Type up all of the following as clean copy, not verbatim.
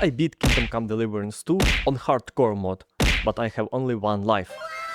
I beat Kingdom Come Deliverance 2 on hardcore mode, but I have only one life.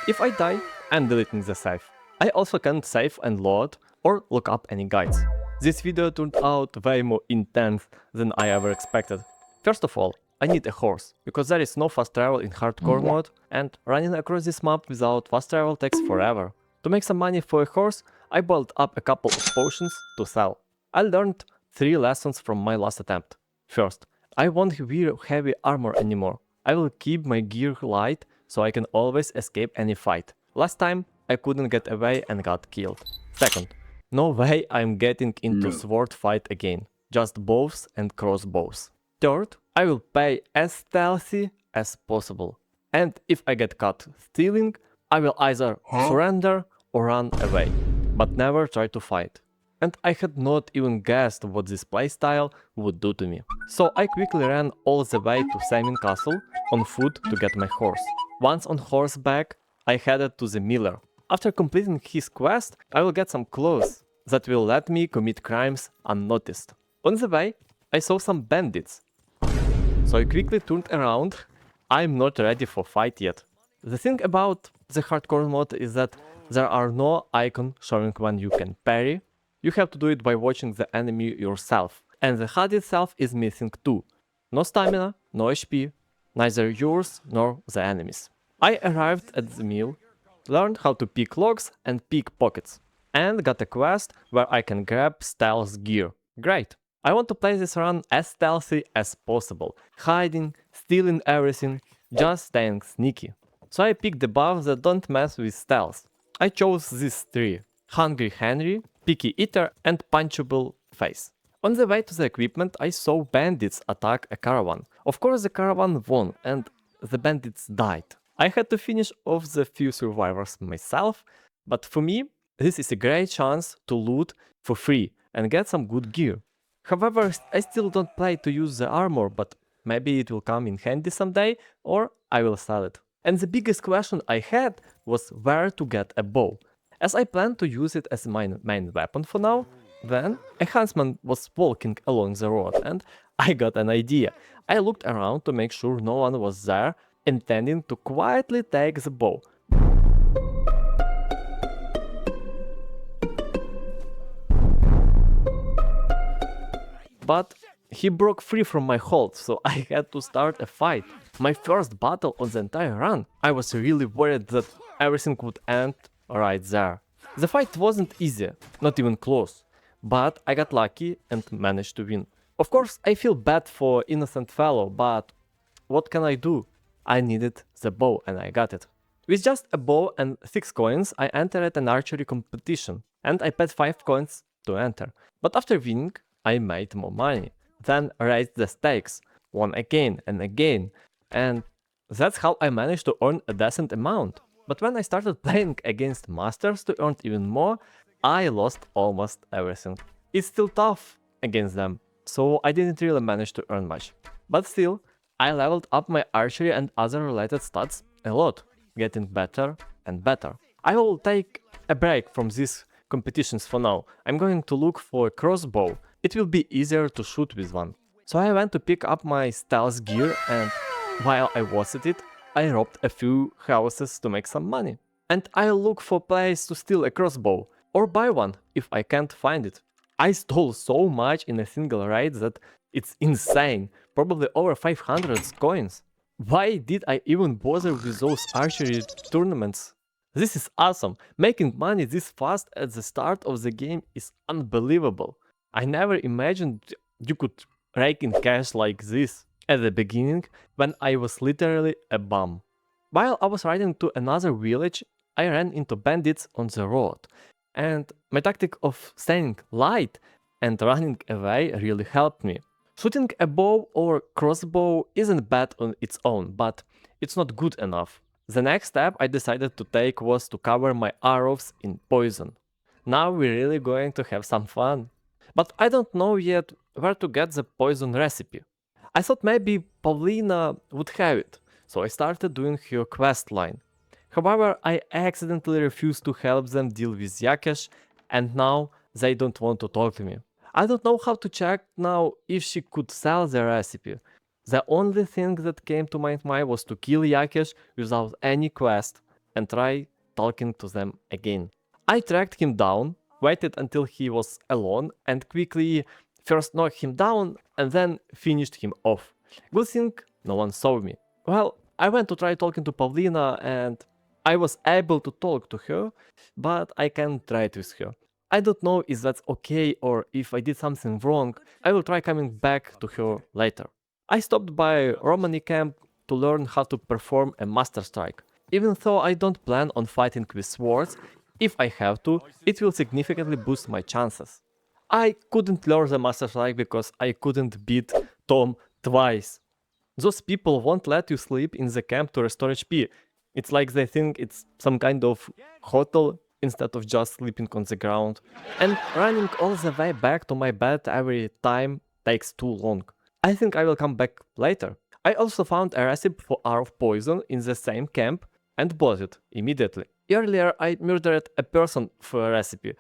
If I die, I'm deleting the save. I also can't save and load or look up any guides. This video turned out way more intense than I ever expected. First of all, I need a horse, because there is no fast travel in hardcore mode, and running across this map without fast travel takes forever. To make some money for a horse, I built up a couple of potions to sell. I learned 3 lessons from my last attempt. First, I won't wear heavy armor anymore. I will keep my gear light so I can always escape any fight. Last time, I couldn't get away and got killed. Second, no way I'm getting into sword fight again. Just bows and crossbows. Third, I will play as stealthy as possible. And if I get caught stealing, I will either surrender or run away, but never try to fight. And I had not even guessed what this playstyle would do to me. So I quickly ran all the way to Simon Castle on foot to get my horse. Once on horseback, I headed to the miller. After completing his quest, I will get some clothes that will let me commit crimes unnoticed. On the way, I saw some bandits. So I quickly turned around. I'm not ready for fight yet. The thing about the hardcore mode is that there are no icon showing when you can parry. You have to do it by watching the enemy yourself. And the HUD itself is missing too. No stamina, no HP, neither yours nor the enemies. I arrived at the mill, learned how to pick locks and pick pockets, and got a quest where I can grab stealth gear. Great! I want to play this run as stealthy as possible, hiding, stealing everything, just staying sneaky. So I picked the buffs that don't mess with stealth. I chose these 3: Hungry Henry, Picky Eater, and Punchable Face. On the way to the equipment, I saw bandits attack a caravan. Of course, the caravan won, and the bandits died. I had to finish off the few survivors myself, but for me, this is a great chance to loot for free and get some good gear. However, I still don't play to use the armor, but maybe it will come in handy someday, or I will sell it. And the biggest question I had was where to get a bow. As I planned to use it as my main weapon for now, then a huntsman was walking along the road and I got an idea. I looked around to make sure no one was there, intending to quietly take the bow. But he broke free from my hold, so I had to start a fight. My first battle on the entire run. I was really worried that everything would end right there. The fight wasn't easy, not even close, but I got lucky and managed to win. Of course, I feel bad for innocent fellow, but what can I do? I needed the bow and I got it. With just a bow and 6 coins, I entered an archery competition, and I paid 5 coins to enter. But after winning, I made more money, then raised the stakes, won again and again, and that's how I managed to earn a decent amount. But when I started playing against masters to earn even more, I lost almost everything. It's still tough against them, so I didn't really manage to earn much. But still, I leveled up my archery and other related stats a lot, getting better and better. I will take a break from these competitions for now. I'm going to look for a crossbow. It will be easier to shoot with one. So I went to pick up my stealth gear, and while I was at it, I robbed a few houses to make some money. And I'll look for place to steal a crossbow, or buy one if I can't find it. I stole so much in a single raid that it's insane, probably over 500 coins. Why did I even bother with those archery tournaments? This is awesome. Making money this fast at the start of the game is unbelievable. I never imagined you could rake in cash like this at the beginning, when I was literally a bum. While I was riding to another village, I ran into bandits on the road, and my tactic of staying light and running away really helped me. Shooting a bow or crossbow isn't bad on its own, but it's not good enough. The next step I decided to take was to cover my arrows in poison. Now we're really going to have some fun. But I don't know yet where to get the poison recipe. I thought maybe Paulina would have it, so I started doing her quest line. However, I accidentally refused to help them deal with Yakesh, and now they don't want to talk to me. I don't know how to check now if she could sell the recipe. The only thing that came to my mind was to kill Yakesh without any quest and try talking to them again. I tracked him down, waited until he was alone, and quickly first knocked him down and then finished him off. Good thing no one saw me. Well, I went to try talking to Pavlina and I was able to talk to her, but I can't trade with her. I don't know if that's okay or if I did something wrong. I will try coming back to her later. I stopped by Romani camp to learn how to perform a master strike. Even though I don't plan on fighting with swords, if I have to, it will significantly boost my chances. I couldn't learn the master strike because I couldn't beat Tom twice. Those people won't let you sleep in the camp to restore HP. It's like they think it's some kind of hotel instead of just sleeping on the ground. And running all the way back to my bed every time takes too long. I think I will come back later. I also found a recipe for R of poison in the same camp and bought it immediately. Earlier I murdered a person for a recipe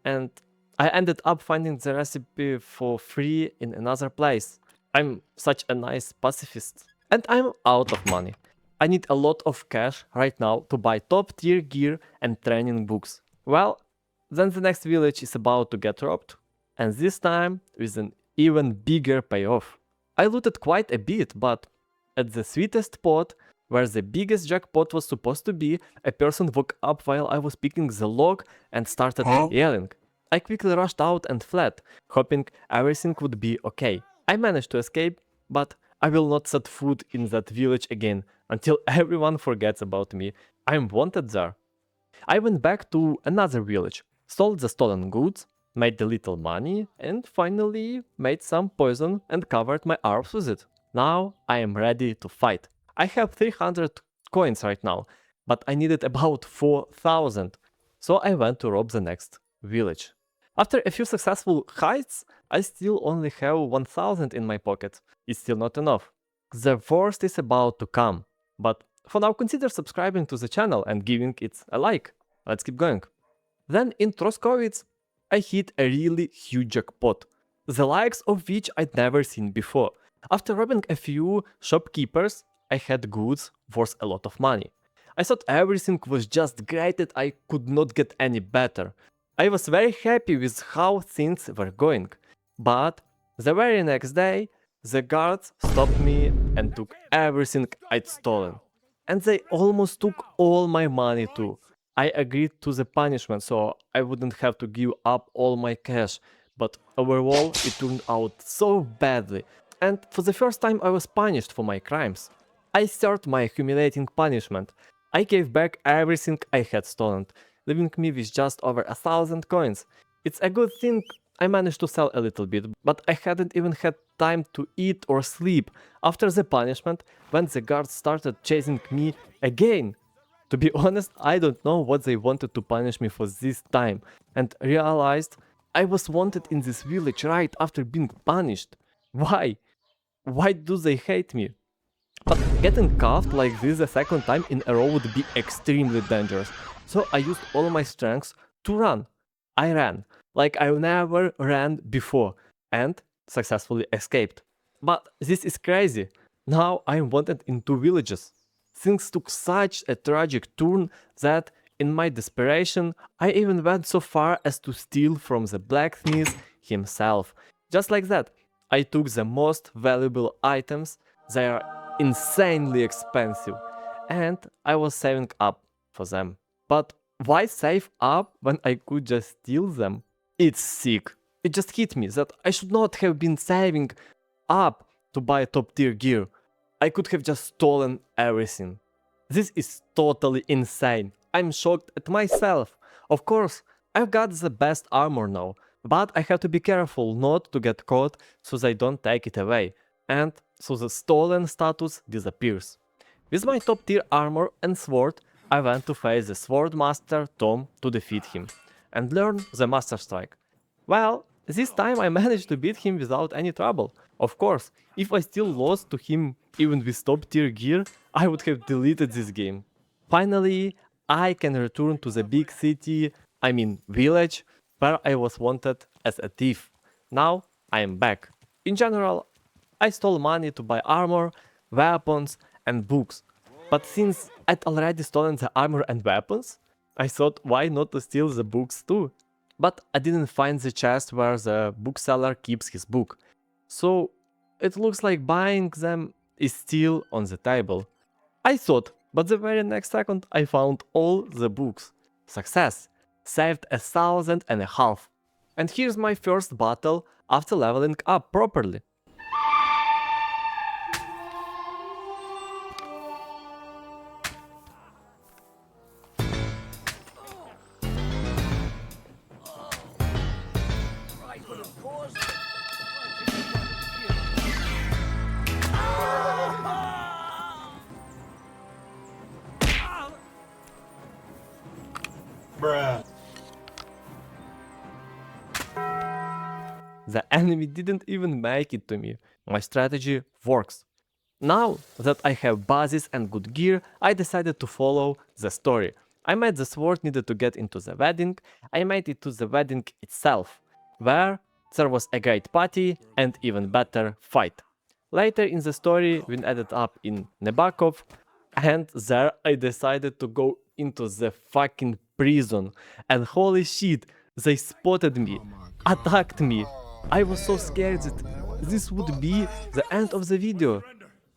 and I ended up finding the recipe for free in another place. I'm such a nice pacifist. And I'm out of money. I need a lot of cash right now to buy top tier gear and training books. Well, then the next village is about to get robbed. And this time with an even bigger payoff. I looted quite a bit, but at the sweetest spot, where the biggest jackpot was supposed to be, a person woke up while I was picking the lock and started yelling. I quickly rushed out and fled, hoping everything would be okay. I managed to escape, but I will not set foot in that village again until everyone forgets about me. I'm wanted there. I went back to another village, sold the stolen goods, made a little money, and finally made some poison and covered my arms with it. Now I am ready to fight. I have 300 coins right now, but I needed about 4,000, so I went to rob the next village. After a few successful heists, I still only have 1000 in my pocket. It's still not enough. The worst is about to come, but for now consider subscribing to the channel and giving it a like. Let's keep going. Then in Troskovitz, I hit a really huge jackpot, the likes of which I'd never seen before. After robbing a few shopkeepers, I had goods worth a lot of money. I thought everything was just great and I could not get any better. I was very happy with how things were going. But the very next day, the guards stopped me and took everything I'd stolen. And they almost took all my money too. I agreed to the punishment so I wouldn't have to give up all my cash, but overall it turned out so badly. And for the first time I was punished for my crimes. I served my humiliating punishment. I gave back everything I had stolen, leaving me with just over 1000 coins. It's a good thing I managed to sell a little bit, but I hadn't even had time to eat or sleep after the punishment when the guards started chasing me again. To be honest, I don't know what they wanted to punish me for this time, and realized I was wanted in this village right after being punished. Why? Why do they hate me? But getting cuffed like this a second time in a row would be extremely dangerous, so I used all my strengths to run. I ran, like I never ran before, and successfully escaped. But this is crazy. Now I'm wanted in 2 villages. Things took such a tragic turn that, in my desperation, I even went so far as to steal from the blacksmith himself. Just like that, I took the most valuable items. They are insanely expensive, and I was saving up for them. But why save up when I could just steal them? It's sick. It just hit me that I should not have been saving up to buy top tier gear. I could have just stolen everything. This is totally insane. I'm shocked at myself. Of course, I've got the best armor now, but I have to be careful not to get caught so they don't take it away, and so the stolen status disappears. With my top tier armor and sword, I went to face the sword master Tom to defeat him and learn the master strike. Well, this time I managed to beat him without any trouble. Of course, if I still lost to him even with top tier gear, I would have deleted this game. Finally, I can return to the big city, I mean village, where I was wanted as a thief. Now I am back. In general, I stole money to buy armor, weapons, and books. But since I'd already stolen the armor and weapons, I thought why not to steal the books too? But I didn't find the chest where the bookseller keeps his book. So it looks like buying them is still on the table. I thought, but the very next second I found all the books. Success! Saved 1,500. And here's my first battle after leveling up properly. Bruh. The enemy didn't even make it to me. My strategy works. Now that I have bases and good gear, I decided to follow the story. I made the sword needed to get into the wedding. I made it to the wedding itself, where there was a great party and even better fight. Later in the story, we ended up in Nebakov, and there I decided to go into the fucking prison. And holy shit, they spotted me, attacked me. I was so scared that this would be the end of the video,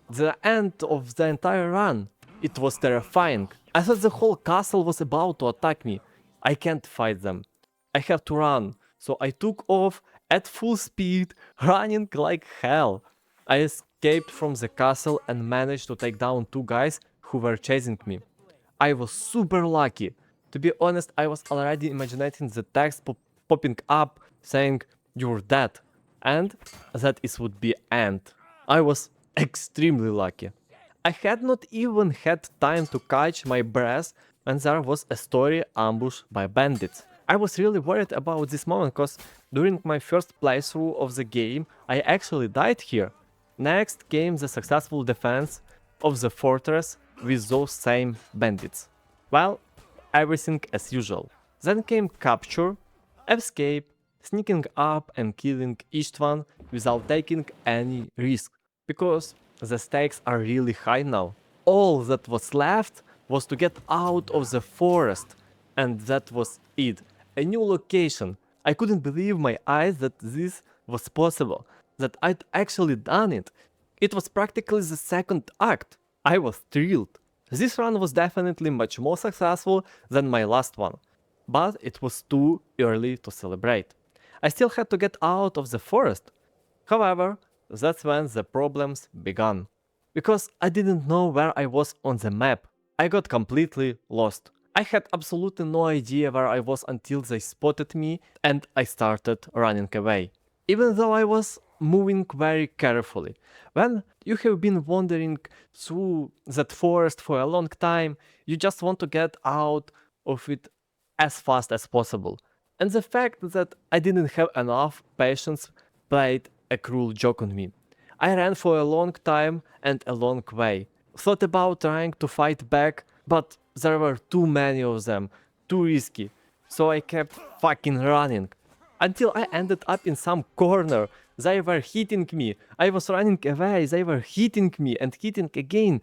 the end of the entire run. It was terrifying. I thought the whole castle was about to attack me. I can't fight them. I have to run. So I took off at full speed, running like hell. I escaped from the castle and managed to take down 2 guys who were chasing me. I was super lucky. To be honest, I was already imagining the text popping up saying you're dead, and that it would be end. I was extremely lucky. I had not even had time to catch my breath when there was a story ambush by bandits. I was really worried about this moment because during my first playthrough of the game I actually died here. Next came the successful defense of the fortress with those same bandits. Well, everything as usual. Then came capture, escape, sneaking up and killing each one without taking any risk, because the stakes are really high now. All that was left was to get out of the forest, and that was it. A new location. I couldn't believe my eyes that this was possible, that I'd actually done it. It was practically the second act. I was thrilled. This run was definitely much more successful than my last one, but it was too early to celebrate. I still had to get out of the forest. However, that's when the problems began. Because I didn't know where I was on the map. I got completely lost. I had absolutely no idea where I was until they spotted me and I started running away. Even though I was moving very carefully. When you have been wandering through that forest for a long time, you just want to get out of it as fast as possible. And the fact that I didn't have enough patience played a cruel joke on me. I ran for a long time and a long way. Thought about trying to fight back, but there were too many of them, too risky. So I kept fucking running. Until I ended up in some corner. They were hitting me. I was running away. They were hitting me and hitting again.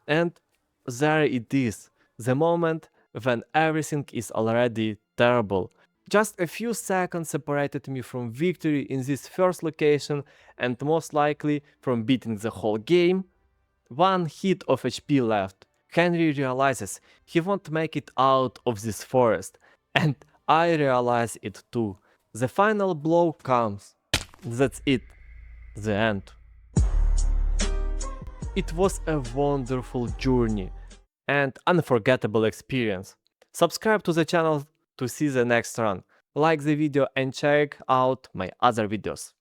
And there it is. The moment when everything is already terrible. Just a few seconds separated me from victory in this first location and most likely from beating the whole game. 1 hit of HP left. Henry realizes he won't make it out of this forest. And I realize it too. The final blow comes. That's it. The end. It was a wonderful journey and unforgettable experience. Subscribe to the channel to see the next run. Like the video and check out my other videos.